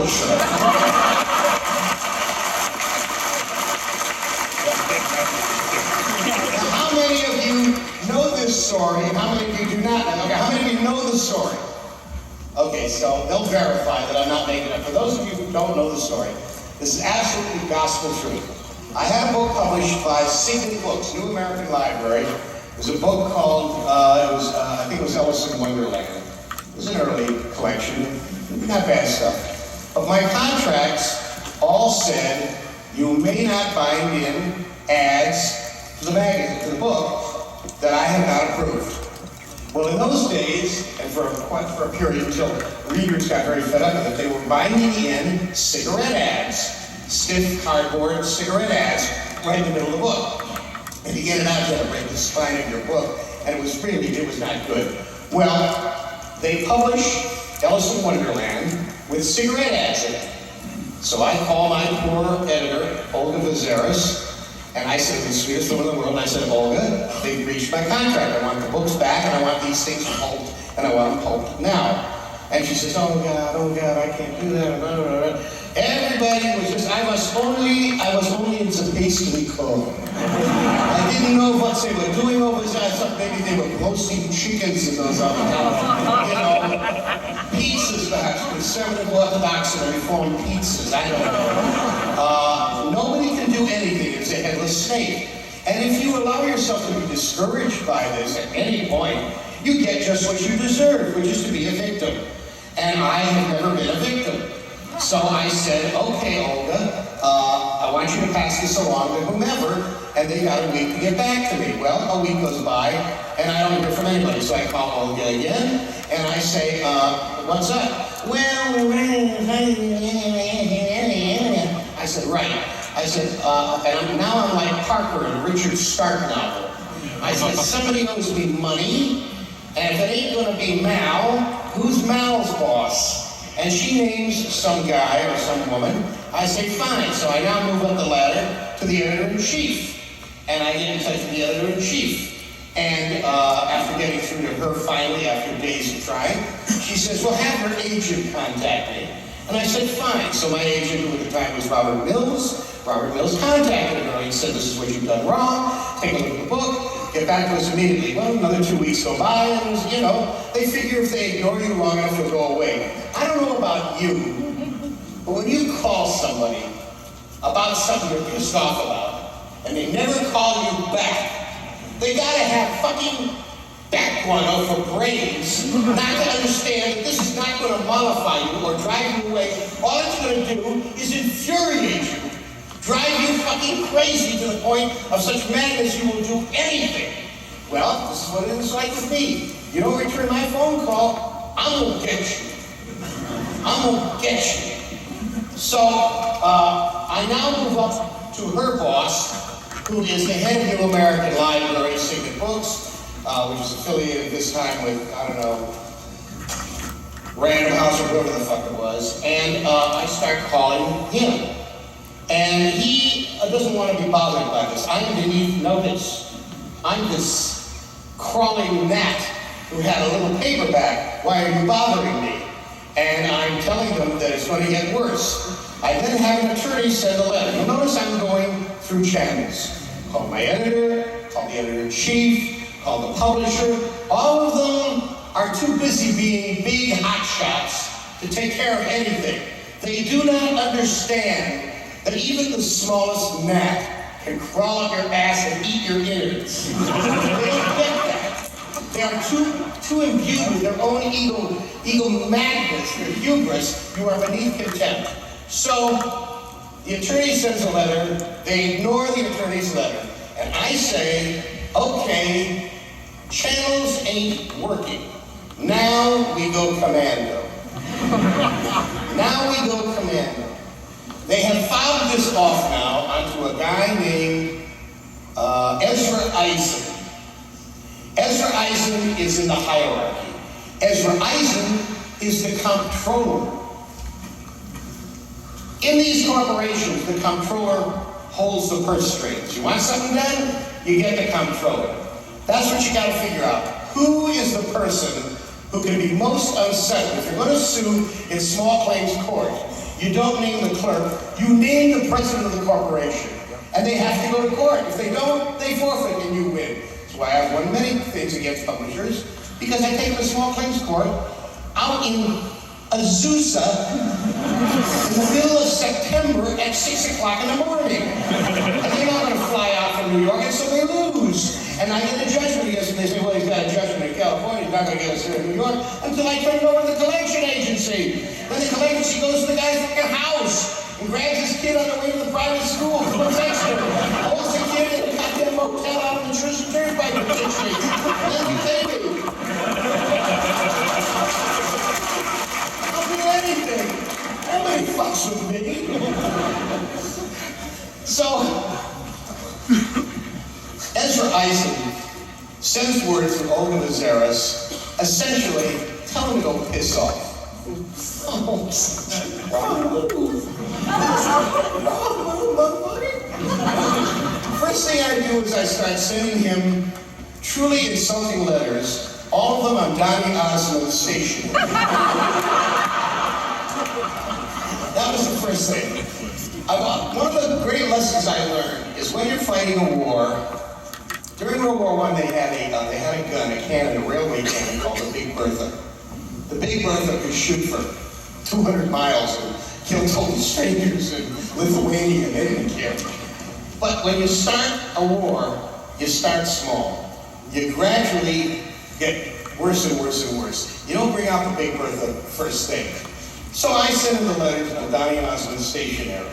publisher. Now, how many of you know this story? How many of you do not know? Okay, how many of you know the story? Okay, so they'll verify that I'm not making it up. For those of you who don't know the story, this is absolutely gospel truth. I had a book published by Signet Books, New American Library. It was a book called, I think it was Ellison Wonderland. It was an early collection, not bad stuff. But my contracts all said, you may not bind in ads to the magazine, to the book, that I have not approved. Well, in those days, and for a period until readers got very fed up with it, they were binding in cigarette ads, stiff cardboard cigarette ads, right in the middle of the book. And to get it out, you had to break the spine of your book, and it was not good. Well, they published Ellison Wonderland with cigarette ads in it. So I called my poor editor, Olga Vazeris, and I said, the sweetest woman in the world, and I said, Olga, they've reached my contract. I want the books back, and I want these things pulped, and I want them pulped now. And she says, oh God, I can't do that. Blah, blah, blah. Everybody was just, I was only in the pastry cone. I didn't know what they were doing over there. I thought maybe they were roasting chickens in those other pizzas, perhaps, conservative, orthodox, and reformed pizzas. I don't know. Nobody can do anything. It's a headless snake. And if you allow yourself to be discouraged by this at any point, you get just what you deserve, which is to be a victim. And I have never been a victim. So I said, okay, Olga, I want you to pass this along to whomever, and they got a week to get back to me. Well, a week goes by, and I don't hear from anybody. So I call Olga again, and I say, what's up? Well, I said, right. I said, and now I'm like Parker in Richard Stark novel. I said, somebody owes me money, and if it ain't gonna be Mal, who's Mal's boss? And she names some guy or some woman. I say, fine. So I now move up the ladder to the editor-in-chief. And I get in touch with the editor-in-chief. And after getting through to her finally, after days of trying, she says, well, have your agent contact me. And I said, fine. So my agent, who at the time was Robert Mills contacted her. He said, this is what you've done wrong. Take a look at the book. Get back to us immediately. Well, another 2 weeks go by, and they figure if they ignore you long enough, you'll go away. I don't know about you, but when you call somebody about something you're pissed off about, and they never call you back, they gotta have fucking background for brains not to understand that this is not gonna mollify you or drive you away. All it's gonna do is infuriate you. Drive you fucking crazy to the point of such madness you will do anything. Well, this is what it is like with me. You don't return my phone call, I'm gonna get you. I'm gonna get you. So, I now move up to her boss, who is the head of New American Library, Signet Books, which is affiliated this time with, I don't know, Random House or whoever the fuck it was. And I start calling him. And he doesn't want to be bothered by this. I'm beneath notice. I'm this crawling gnat who had a little paperback. Why are you bothering me? And I'm telling them that it's going to get worse. I then have an attorney send a letter. You'll notice I'm going through channels. Call my editor, call the editor-in-chief, call the publisher. All of them are too busy being big hotshots to take care of anything. They do not understand that even the smallest gnat can crawl up your ass and eat your innards. They don't get that. They are too imbued with their own ego madness, their hubris. You are beneath contempt. So the attorney sends a letter. They ignore the attorney's letter. And I say, okay, channels ain't working. Now we go commando. Now we go commando. They have filed this off now onto a guy named Ezra Eisen. Ezra Eisen is in the hierarchy. Ezra Eisen is the comptroller. In these corporations, the comptroller holds the purse strings. You want something done? You get the comptroller. That's what you got to figure out. Who is the person who can be most unsettled? If you're going to sue in small claims court, You don't name the clerk, you name the president of the corporation. And they have to go to court. If they don't, they forfeit and you win. That's why I've won many things against publishers, because I take them to small claims court out in Azusa in the middle of September at 6 o'clock in the morning. And they're not going to fly out from New York, and so they lose. And I get a judgment against them. They say, well, he's got a judgment in California, he's not going to get us here in New York, until I turn it over to the collection agency. Then the collection agency goes to the guy's fucking house and grabs his kid on the way to the private school, protects him, holds the kid in a goddamn motel out on the Jersey Turnpike for 6 weeks. And then you pay me. I'll do anything. Nobody fucks with me. So, Ezra Eisen sends word to Olga Mazaris, essentially, tell him to go piss off. Oh, wrong move. First thing I do is I start sending him truly insulting letters, all of them on Donny Osmond's station. That was the first thing. One of the great lessons I learned is when you're fighting a war. During World War I, they had a gun, a cannon, a railway cannon called the Big Bertha. The Big Bertha could shoot for 200 miles and kill total strangers in Lithuania, and they didn't care. But when you start a war, you start small. You gradually get worse and worse and worse. You don't bring out the Big Bertha first thing. So I sent him the letters on Donny Osmond's stationery,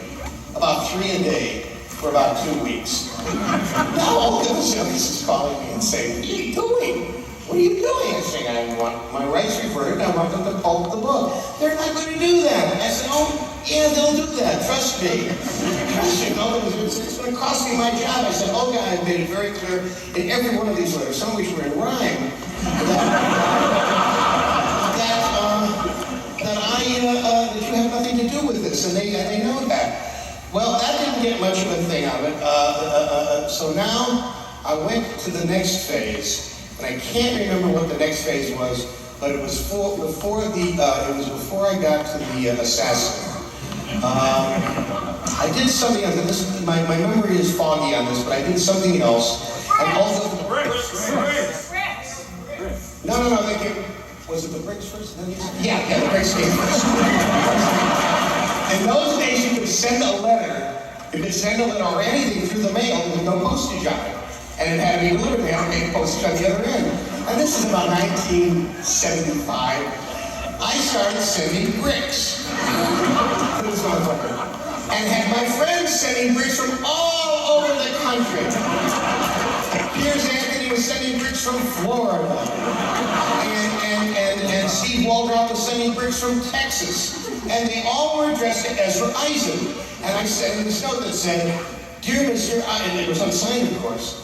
about 3 a day for about 2 weeks. Now all of a sudden he's calling me and saying, what are you doing? What are you doing? I say, I want my rights reverted, I want them to pulp the book. They're not going to do that. I said, oh, yeah, they'll do that, trust me. Trust me, no, it's going to cost me my job. I said, oh God, I've made it very clear in every one of these letters, some of which were in rhyme, that you have nothing to do with this, and they know that. Well, that didn't get much of a thing out of it. So now I went to the next phase, and I can't remember what the next phase was, but it was before I got to the assassin. I did something else. My memory is foggy on this, but I did something else. And also the bricks. No. Was it the bricks first? Yeah, the bricks came first. In those days, you could send a letter. You could send a letter or anything through the mail with no postage on it. And it had to be delivered. They had to make postage on the other end. And this is about 1975. I started sending bricks to this motherfucker. And had my friends sending bricks from all over the country. Piers Anthony was sending bricks from Florida. And Steve Waldrop was sending bricks from Texas. And they all were addressed to Ezra Eisen. And I sent him this note that said, Dear Mr. Eisen, and it was unsigned, of course.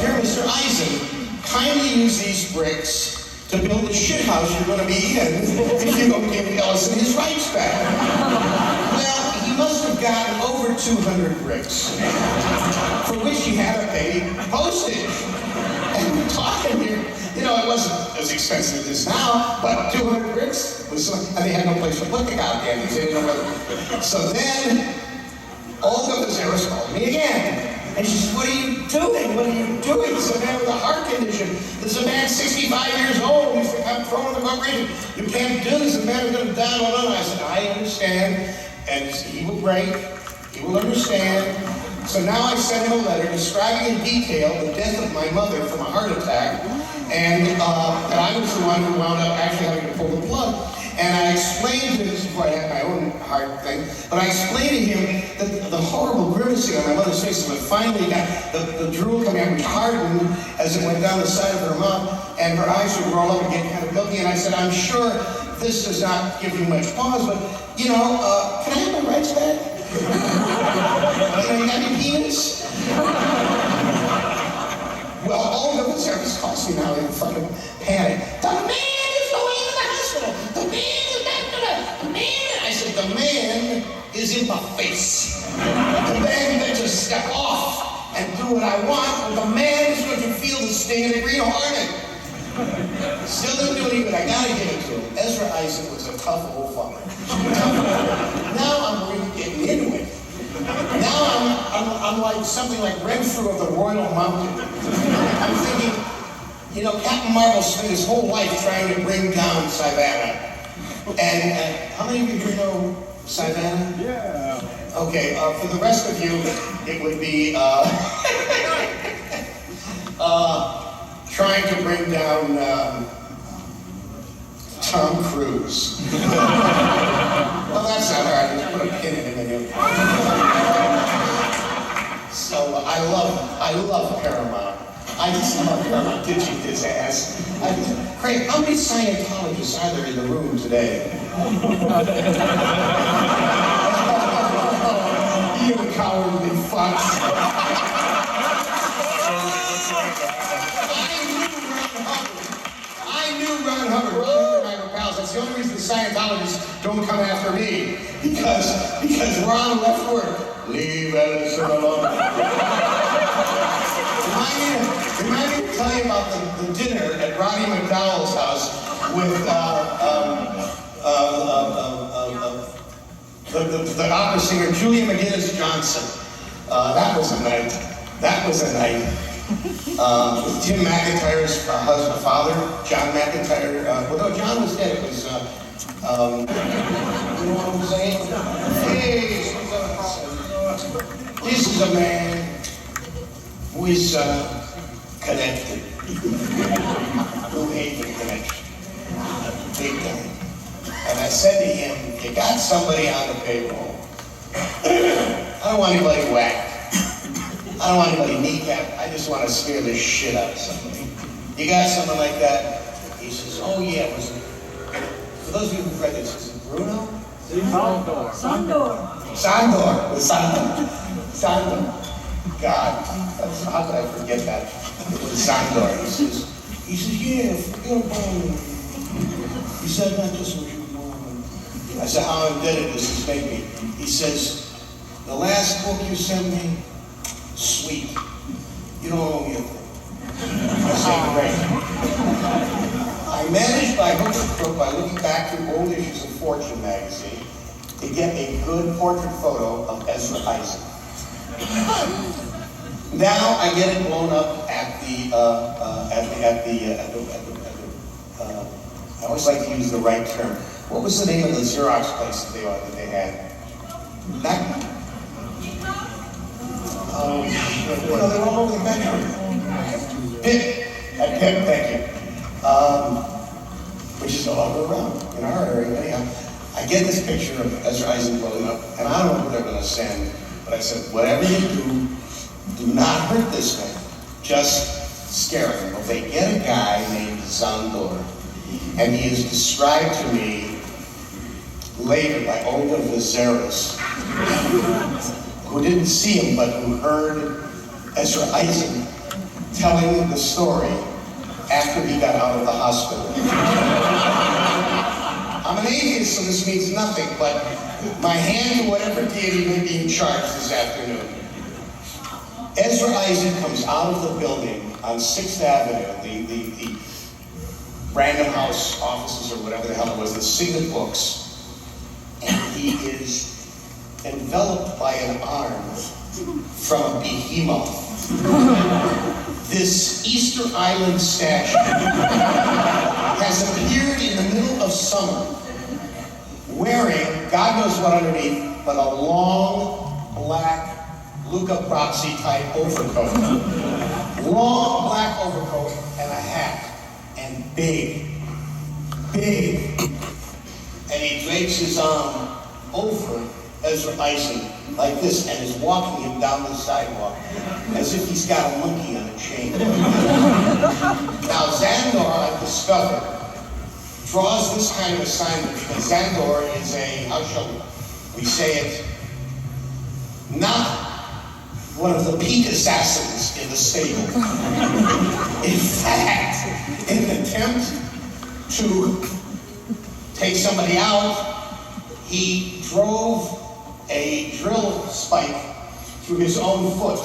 Dear Mr. Eisen, kindly use these bricks to build the shithouse you're going to be in if you don't give Ellison his rights back. Well, he must have gotten over 200 bricks, for which he had to pay postage. And we're talking here, it wasn't as expensive as this now, but 200 bricks was and they had no place to put the goddamn things. They didn't know whether. So then, Olga Mazaris called me again. And she said, what are you doing? What are you doing? This is a man with a heart condition. This is a man 65 years old. He's like, I'm throwing the corporation. You can't do this. The man is going to die. I said, I understand. And he will break. He will understand. So now I sent him a letter describing in detail the death of my mother from a heart attack. And that I was the one who wound up actually having to pull the plug. And I explained to him, this is before I had my own heart thing, but I explained to him that the horrible grimacing on my mother's face when finally got the drool coming out, which hardened as it went down the side of her mouth, and her eyes would roll up and get kind of milky. And I said, I'm sure this does not give you much pause, but, can I have my rights back? You got any penis? Well, all of this service calls me now in fucking panic. The man is going to the hospital. The man is not gonna. The man. I said, the man is in my face. The man can just step off and do what I want, but the man is going to feel the sting of the Green Hornet. Still didn't do any good. I gotta give it to him. Ezra Eisen was a tough old fucker. Now like something like Renfrew of the Royal Mountain. I'm thinking, you know, Captain Marvel spent his whole life trying to bring down Savannah. And how many of you here know Savannah? Yeah. Okay, for the rest of you, it would be trying to bring down Tom Cruise. Well, that's not hard. Just put a pin in him. So I love Paramount. I just love Paramount ditching his ass. Craig, how many Scientologists are there in the room today? You cowardly fucks. I knew Ron Hubbard. Ron and I were pals. That's the only reason the Scientologists don't come after me. Because Ron left work. Leave Ellison alone. Remind me to tell you about the dinner at Roddy McDowell's house with the opera singer Julia McGinnis Johnson. That was a night. With Tim McIntyre's father, John McIntyre. Well, no, John was dead. It was, you know what I'm saying? Hey, this is a man who is connected. Who hates the connection. Big time. And I said to him, you got somebody on the payroll. I don't want anybody whacked. I don't want anybody kneecapped. I just want to scare the shit out of somebody. You got someone like that? He says, oh yeah, it was, for those of you who've read this, is it Bruno? Sandor. God, how could I forget that? It was Sandor. He says, yeah, forget about it. He said, not just what you know. I said, how indebted does this make me? He says, the last book you sent me, sweet. You don't owe me a thing. I say, great. I managed by hook or crook, by looking back through old issues of Fortune magazine, to get a good portrait photo of Ezra Isaac. Now I get it blown up at the I always like to use the right term. What was the name of the Xerox place that they had? They're all over the country. Pip, thank you. Which is no longer around in our area anyhow. I get this picture of Ezra Isaac blowing up, and I don't know who they're going to send, but I said, whatever you do not hurt this man. Just scare him. Well, they get a guy named Zandor, and he is described to me later by Olga Vizeris, who didn't see him, but who heard Ezra Isaac telling the story after he got out of the hospital. I'm an atheist, so this means nothing, but my hand to whatever deity may be in charge this afternoon. Ezra Isaac comes out of the building on 6th Avenue, the Random House offices or whatever the hell it was, the Signet Books, and he is enveloped by an arm from a behemoth. This Easter Island statue has appeared in the middle of summer wearing, God knows what underneath, but a long black Luca Brasi type overcoat. Long black overcoat and a hat. And big. And he drapes his arm over Ezra Isaac like this and is walking him down the sidewalk as if he's got a monkey on a chain. Now Zandor, I've discovered, draws this kind of assignment because Zandor is a, how shall we say it, not one of the peak assassins in the stable. In fact, in an attempt to take somebody out, he drove a drill spike through his own foot.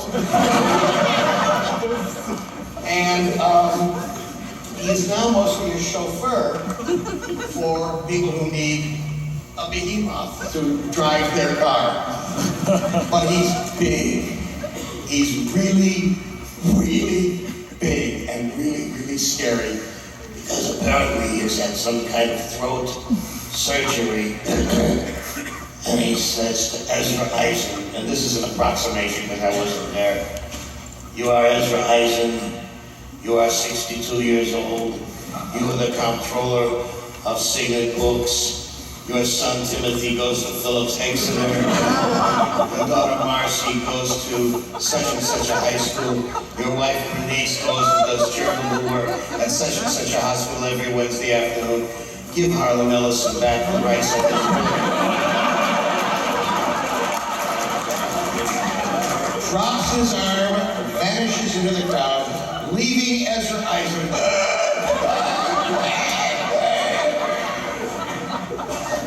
And he is now mostly a chauffeur for people who need a behemoth to drive their car. But he's big. He's really, really big and really, really scary because apparently he's had some kind of throat surgery. And he says to Ezra Eisen, and this is an approximation because I wasn't there, "You are Ezra Eisen, you are 62 years old, you are the comptroller of Signet Books, your son Timothy goes to Phillips Exeter, your daughter Marcy goes to such and such a high school, your wife Bernice goes and does charitable work at such and such a hospital every Wednesday afternoon. Give Harlan Ellison back the rights of his book." Drops his arm, vanishes into the crowd, leaving Ezra Eisen.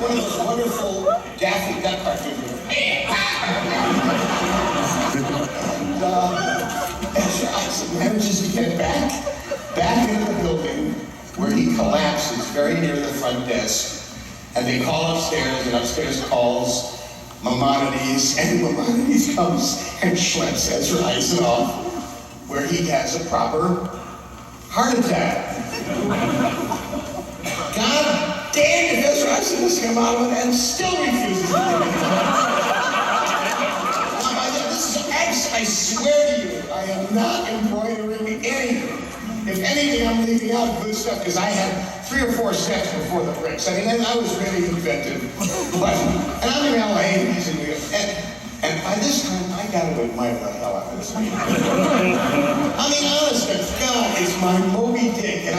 One of those wonderful Daffy Duck cartoons. And Ezra Eisen manages to get back into the building where he collapses very near the front desk. And they call upstairs, and upstairs calls Maimonides, and Maimonides comes and schleps Ezra Eisen off, where he has a proper heart attack. God damn if Ezra Eisen has come out of it and still refuses to do it. I swear to you, I am not embroidering anything. If anything, I'm leaving out good stuff because I had 3 or 4 steps before the bricks. I mean, I was really inventive. And I'm in LA and he's in New York. And by this time, I got to admire the hell out of this man. I mean, honest to God, it's my Moby Dick, and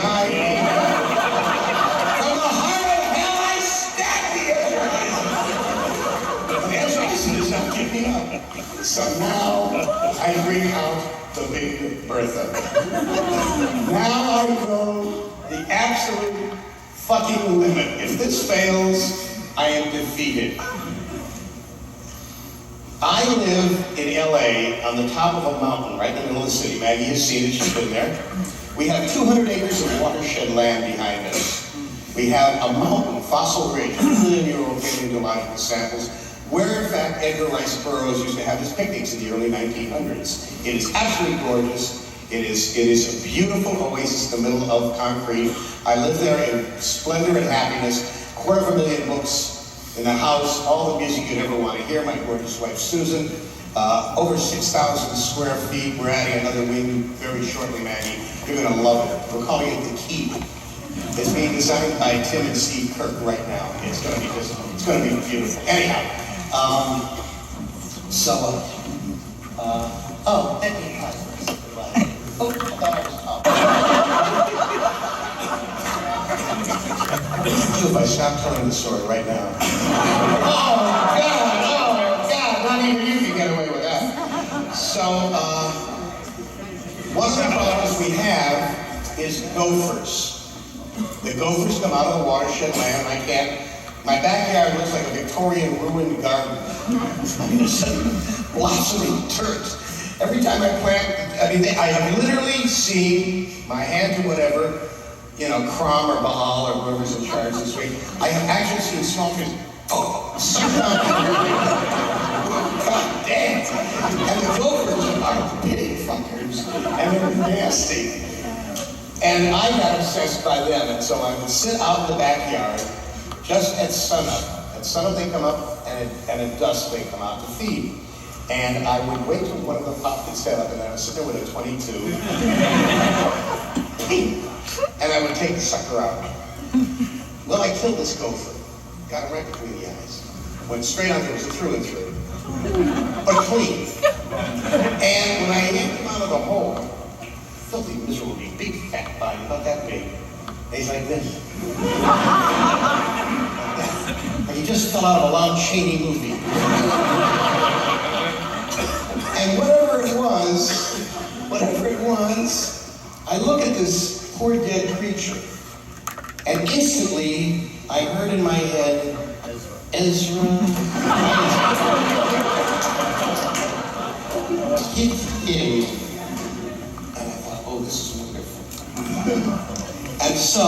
from the heart of hell, I stab the Ezra Eisen. The Ezra Eisen does not give me up. So now, I bring out the Big Bertha. Now I go the absolute fucking limit. If this fails, I am defeated. I live in LA on the top of a mountain right in the middle of the city. Maggie has seen it, she's been there. We have 200 acres of watershed land behind us. We have a mountain, Fossil Ridge, 2 million-year-old paleontological samples, where in fact Edgar Rice Burroughs used to have his picnics in the early 1900s. It is absolutely gorgeous. It is a beautiful oasis in the middle of concrete. I live there in splendor and happiness. 250,000 books in the house, all the music you'd ever want to hear. My gorgeous wife Susan. Over 6,000 square feet. We're adding another wing very shortly, Maggie. You're going to love it. We're calling it the Keep. It's being designed by Tim and Steve Kirk right now. It's going to be beautiful. Anyhow, let me pause for a second. Oh, I thought I was if I stop telling the story right now. Oh, God, not even you can get away with that. So, one of the problems we have is gophers. The gophers come out of the watershed land. My backyard looks like a Victorian ruined garden. I mean, it's blossoming turds. Every time I plant, I have literally seen my hand to whatever, Crom or Baal or whoever's in charge this week. I have actually seen small trees. Suck down. God damn. And the gophers are big fuckers, and they're nasty. And I got obsessed by them, and so I would sit out in the backyard just at sunup. At sunup they come up, and at dusk they come out to feed. And I would wait till one of them popped its head up, and I would sit there with a .22. And I would take the sucker out. Well, I killed this gopher. Got him right between the eyes. Went straight on, it was through and through. But clean. And when I yanked him out of the hole, filthy, miserable, big fat body, about that big. He's like this. And he just fell out of a Lon Chaney movie. And whatever it was, I look at this poor dead creature, and instantly I heard in my head, Ezra. Hit him. And I thought, oh, this is wonderful. And so,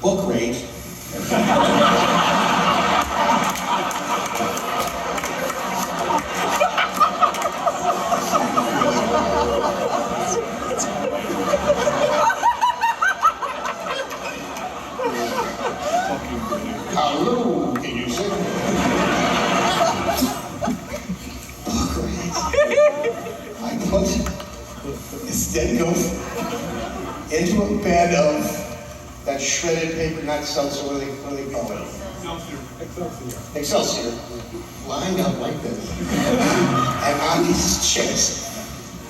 book rate. Hello, can you sing? I put this dead gopher into a bed of that shredded paper, not seltzer, what do they call it? Excelsior. Lined up like this. And on these chairs,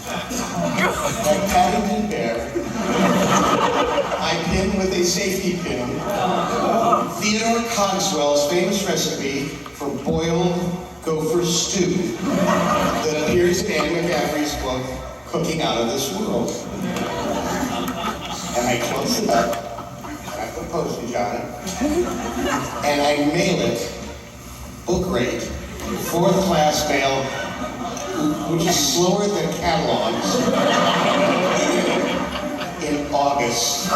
like Paddington Bear, I pin with a safety pin Theodore Cogswell's famous recipe for boiled gopher stew that appears in Anne McCaffrey's book, Cooking Out of This World. And I close it up, and I put postage on it, and I mail it, book rate, 4th class mail, which is slower than catalogs, in August.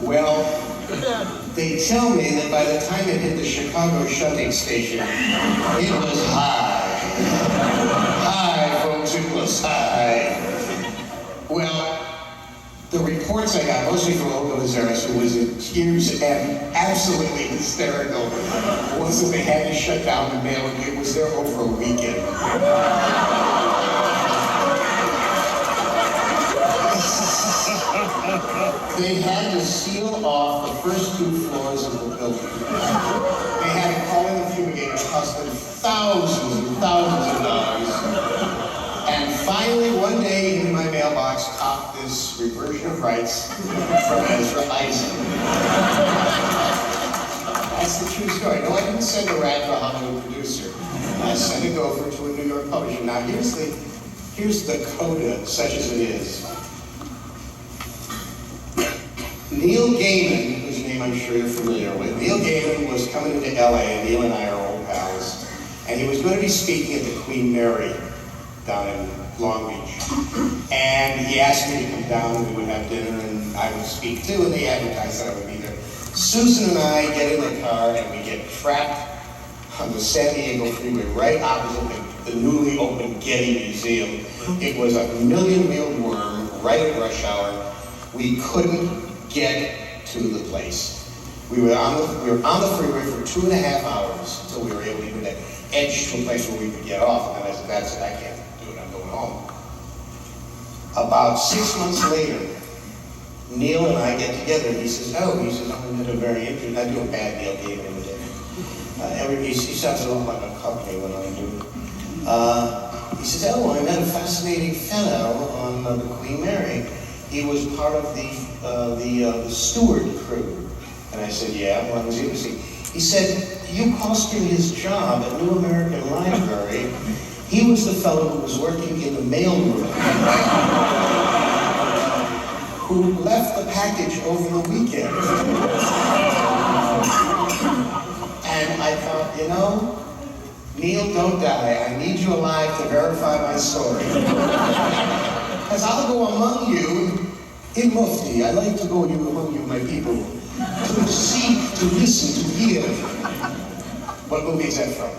Well, they tell me that by the time it hit the Chicago shunting station, it was high. High, folks, it was high. Well, the reports I got, mostly from Olga Lazaris, who was in tears and absolutely hysterical, was that they had to shut down the mail. It was there over a weekend. They had to seal off the first 2 floors of the building. They had to call in the fumigator, cost them thousands and thousands of dollars. And finally, one day in my mailbox, popped this reversion of rights from Ezra Eisen. That's the true story. No, I didn't send a rat to a Hollywood producer. I sent a gopher to a New York publisher. Now, here's the coda, such as it is. Neil Gaiman, whose name I'm sure you're familiar with, Neil Gaiman was coming into LA, and Neil and I are old pals, and he was going to be speaking at the Queen Mary down in Long Beach. And he asked me to come down, and we would have dinner, and I would speak too, and they advertised that I would be there. Susan and I get in the car, and we get trapped on the San Diego freeway, right opposite the newly opened Getty Museum. It was a million-wheeled worm, right at rush hour. We couldn't get to the place. We were on the freeway for 2.5 hours until we were able to even edge to a place where we could get off. And then I said, that's it, I can't do it, I'm going home. About 6 months later, Neil and I get together, and he says, I'm a very interesting, I do a bad Neil Gaiman imitation. He sounds a lot like a company when I do. He says, I met a fascinating fellow on the Queen Mary. He was part of the steward crew. And I said, yeah, well, I was interesting. He said, you cost him his job at New American Library. He was the fellow who was working in the mailroom, who left the package over the weekend. And I thought, Neil, don't die. I need you alive to verify my story. Because I'll go among you in Mufti. I like to go among you, my people, to see, to listen, to hear. What movie is that from?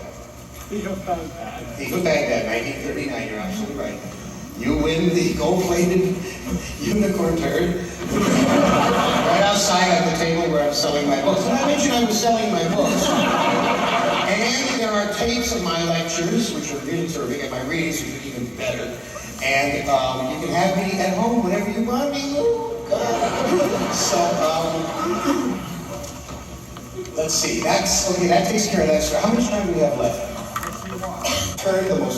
Thief of Baghdad. Thief of Baghdad, 1939, you're absolutely right. You win the gold-plated unicorn turd right outside at the table where I'm selling my books. And I mentioned I was selling my books. And there are tapes of my lectures, which are really terrific, and my readings, which are even better. And you can have me at home whenever you want me. So, let's see. That takes care of that story. How much time do we have left? Turn the most